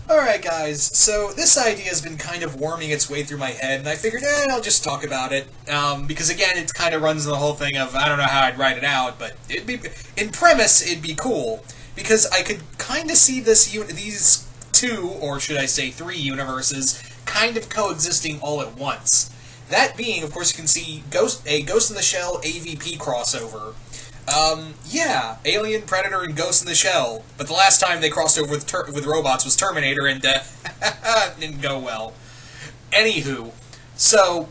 Alright guys, so this idea has been kind of worming its way through my head, and I figured, I'll just talk about it, because again, it kind of runs the whole thing of, I don't know how I'd write it out, but in premise, it'd be cool, because I could kind of see these two, or should I say three universes, kind of coexisting all at once. That being, of course, you can see a Ghost in the Shell AVP crossover. Yeah, Alien, Predator, and Ghost in the Shell. But the last time they crossed over with robots was Terminator, and didn't go well. Anywho, so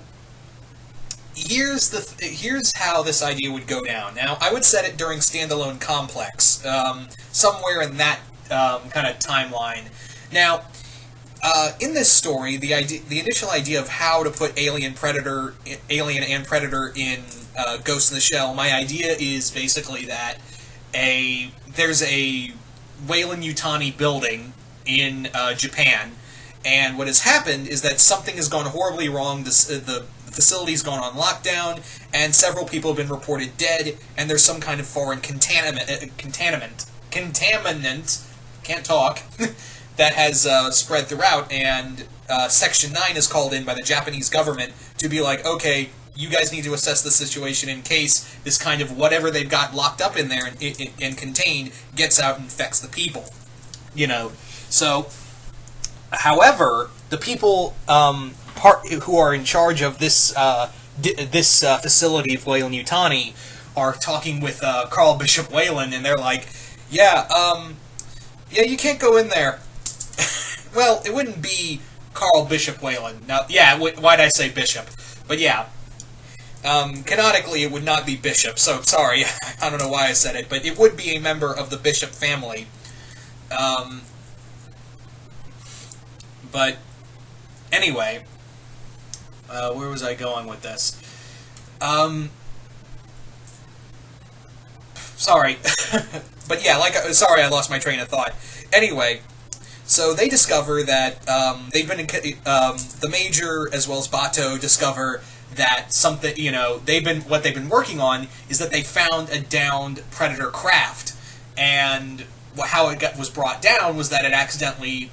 here's how this idea would go down. Now, I would set it during Standalone Complex, somewhere in that kind of timeline. Now, in this story, the initial idea of how to put Alien and Predator in Ghost in the Shell, my idea is basically that there's a Weyland-Yutani building in Japan, and what has happened is that something has gone horribly wrong. The facility's gone on lockdown, and several people have been reported dead, and there's some kind of foreign contaminant, can't talk, that has spread throughout, and Section 9 is called in by the Japanese government to be like, okay, you guys need to assess the situation in case this kind of whatever they've got locked up in there and contained gets out and infects the people. So, however, the people who are in charge of this facility of Weyland-Yutani are talking with Carl Bishop Weyland, and they're like, yeah, you can't go in there. Well, it wouldn't be Carl Bishop Weyland. Now, yeah, why'd I say Bishop? But yeah, canonically it would not be Bishop, so sorry, I don't know why I said it, but it would be a member of the Bishop family. But anyway, where was I going with this? Sorry. But yeah, sorry I lost my train of thought. Anyway, so they discover that the Major as well as Bato discover that something, what they've been working on is that they found a downed Predator craft, and how it was brought down was that it accidentally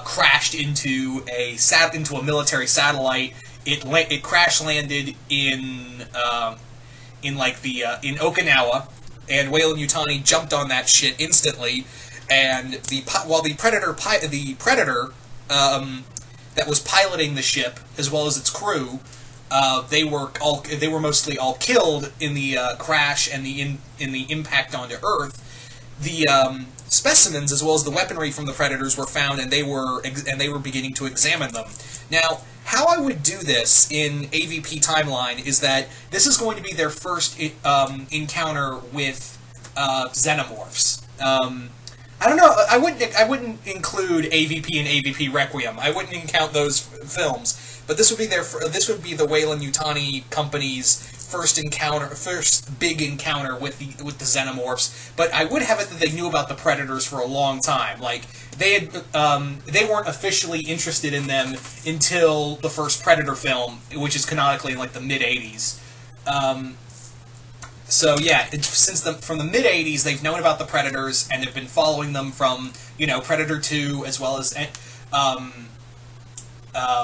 crashed into a military satellite. It crash landed in Okinawa, and Weyland-Yutani jumped on that shit instantly. And while the Predator that was piloting the ship, as well as its crew, they were mostly all killed in the crash and in the impact onto Earth. The specimens, as well as the weaponry from the Predators, were found, and they were beginning to examine them. Now, how I would do this in AVP timeline is that this is going to be their first encounter with xenomorphs. I don't know. I wouldn't include AVP and AVP Requiem. I wouldn't count those films. But this would be the Weyland-Yutani company's first big encounter with the xenomorphs. But I would have it that they knew about the Predators for a long time. Like they weren't officially interested in them until the first Predator film, which is canonically in like the mid '80s. So yeah, from the mid '80s, they've known about the Predators and have been following them from Predator 2 as well as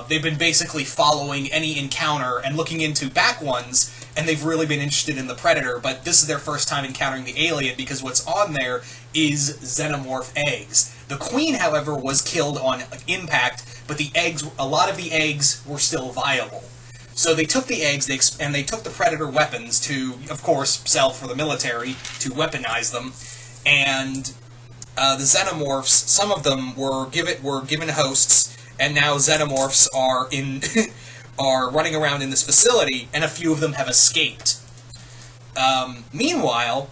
they've been basically following any encounter and looking into back ones, and they've really been interested in the Predator. But this is their first time encountering the alien because what's on there is xenomorph eggs. The queen, however, was killed on impact, but a lot of the eggs were still viable. So they took the eggs, and they took the Predator weapons to, of course, sell for the military, to weaponize them. And the xenomorphs, some of them were given hosts, and now xenomorphs are are running around in this facility, and a few of them have escaped. Meanwhile,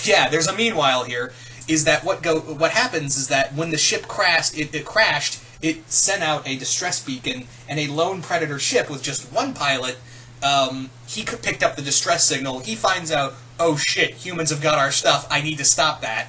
there's a meanwhile here, is that what happens is that when the ship crashed, it sent out a distress beacon, and a lone Predator ship with just one pilot, he picked up the distress signal. He finds out, oh shit, humans have got our stuff, I need to stop that.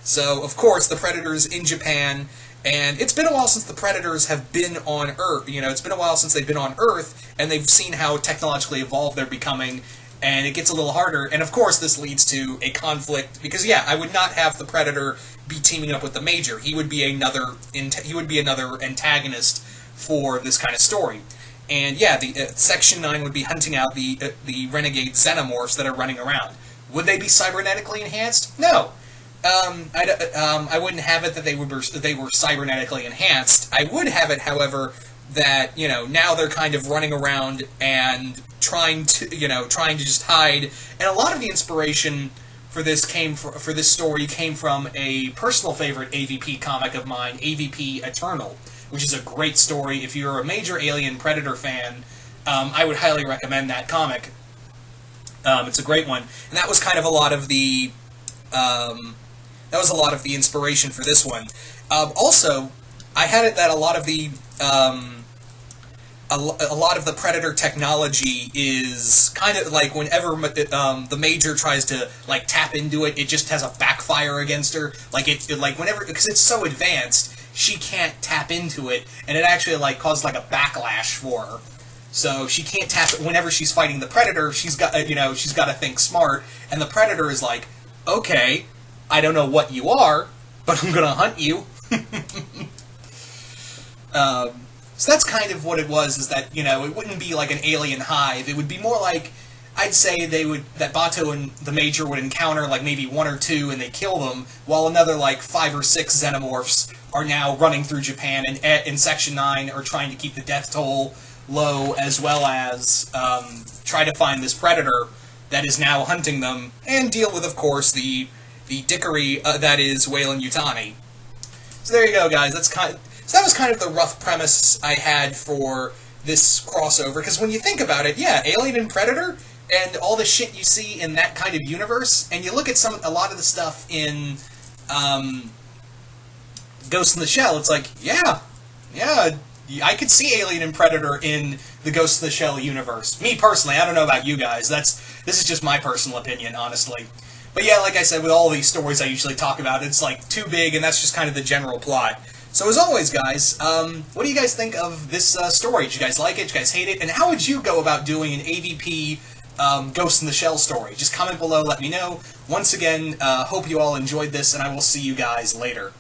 So, of course, the Predator's in Japan, and it's been a while since the Predators have been on Earth. It's been a while since they've been on Earth, and they've seen how technologically evolved they're becoming, and it gets a little harder. And of course, this leads to a conflict because yeah, I would not have the Predator be teaming up with the Major. He would be another antagonist for this kind of story. And yeah, the Section 9 would be hunting out the renegade xenomorphs that are running around. Would they be cybernetically enhanced? No. I wouldn't have it that they were cybernetically enhanced. I would have it, however, that now they're kind of running around and trying to just hide. And a lot of the inspiration for this story came from a personal favorite AVP comic of mine, AVP Eternal, which is a great story. If you're a major Alien Predator fan, I would highly recommend that comic. It's a great one, and that was kind of a lot of the inspiration for this one. Also, I had it that a lot of the Predator technology is kind of like whenever the Major tries to like tap into it, it just has a backfire against her. Whenever, because it's so advanced, she can't tap into it, and it actually like causes like a backlash for her. So she can't tap it whenever she's fighting the Predator. She's got to think smart, and the Predator is like, okay, I don't know what you are, but I'm gonna hunt you. So that's kind of what it was. Is that it wouldn't be like an alien hive. It would be more like, I'd say that Bato and the Major would encounter like maybe one or two and they kill them, while another like 5 or 6 xenomorphs are now running through Japan and in Section 9 are trying to keep the death toll low, as well as try to find this Predator that is now hunting them, and deal with, of course, the dickery that is Weyland Yutani. So there you go, guys. So that was kind of the rough premise I had for this crossover, because when you think about it, yeah, Alien and Predator, and all the shit you see in that kind of universe, and you look at a lot of the stuff in Ghost in the Shell, it's like, yeah, I could see Alien and Predator in the Ghost in the Shell universe. Me personally, I don't know about you guys. This is just my personal opinion, honestly. But yeah, like I said, with all these stories I usually talk about, it's like too big, and that's just kind of the general plot. So as always, guys, what do you guys think of this story? Did you guys like it? Did you guys hate it? And how would you go about doing an AVP Ghost in the Shell story? Just comment below, let me know. Once again, hope you all enjoyed this, and I will see you guys later.